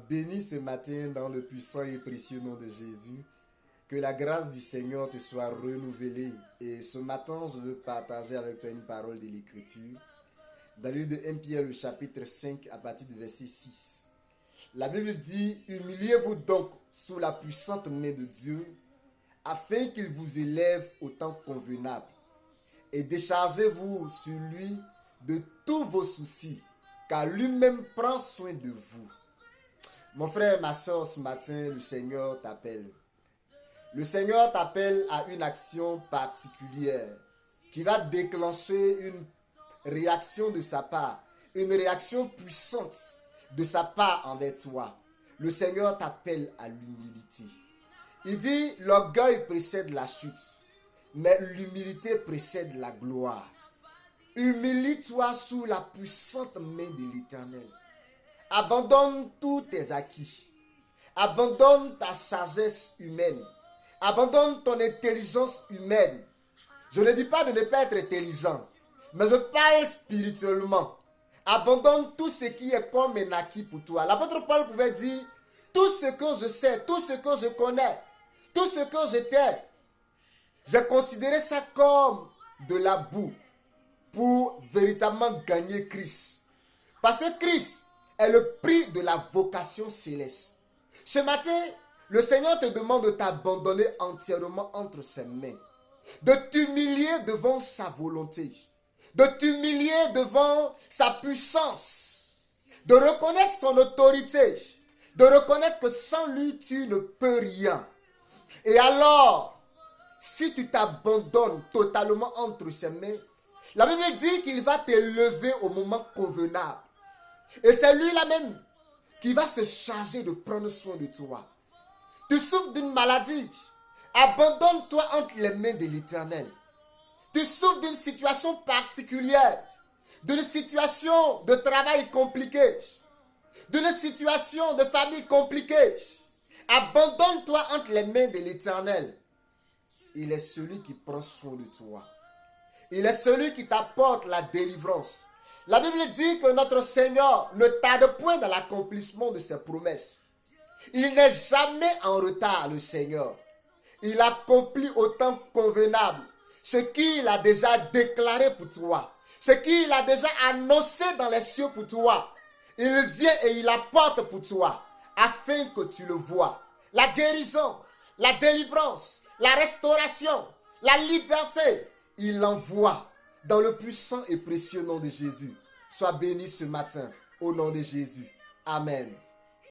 Béni ce matin dans le puissant et précieux nom de Jésus. Que la grâce du Seigneur te soit renouvelée. Et ce matin, je veux partager avec toi une parole de l'Écriture. Dans le livre de 1 Pierre, le chapitre 5, à partir du verset 6. La Bible dit, « Humiliez-vous donc sous la puissante main de Dieu, afin qu'il vous élève au temps convenable. Et déchargez-vous sur lui de tous vos soucis, car lui-même prend soin de vous. » Mon frère, ma soeur, ce matin, le Seigneur t'appelle. Le Seigneur t'appelle à une action particulière qui va déclencher une réaction de sa part, une réaction puissante de sa part envers toi. Le Seigneur t'appelle à l'humilité. Il dit, l'orgueil précède la chute, mais l'humilité précède la gloire. Humilie-toi sous la puissante main de l'Éternel. Abandonne tous tes acquis. Abandonne ta sagesse humaine. Abandonne ton intelligence humaine. Je ne dis pas de ne pas être intelligent, mais je parle spirituellement. Abandonne tout ce qui est comme un acquis pour toi. L'apôtre Paul pouvait dire, tout ce que je sais, tout ce que je connais, tout ce que j'étais, j'ai considéré ça comme de la boue pour véritablement gagner Christ. Parce que Christ est le prix de la vocation céleste. Ce matin, le Seigneur te demande de t'abandonner entièrement entre ses mains, de t'humilier devant sa volonté, de t'humilier devant sa puissance, de reconnaître son autorité, de reconnaître que sans lui, tu ne peux rien. Et alors, si tu t'abandonnes totalement entre ses mains, la Bible dit qu'il va t'élever au moment convenable. Et c'est lui-là même qui va se charger de prendre soin de toi. Tu souffres d'une maladie, abandonne-toi entre les mains de l'Éternel. Tu souffres d'une situation particulière, d'une situation de travail compliquée, d'une situation de famille compliquée. Abandonne-toi entre les mains de l'Éternel. Il est celui qui prend soin de toi. Il est celui qui t'apporte la délivrance. La Bible dit que notre Seigneur ne tarde point dans l'accomplissement de ses promesses. Il n'est jamais en retard, le Seigneur. Il accomplit au temps convenable ce qu'il a déjà déclaré pour toi, ce qu'il a déjà annoncé dans les cieux pour toi. Il vient et il apporte pour toi, afin que tu le vois. La guérison, la délivrance, la restauration, la liberté, il l'envoie dans le puissant et précieux nom de Jésus. Sois béni ce matin au nom de Jésus. Amen.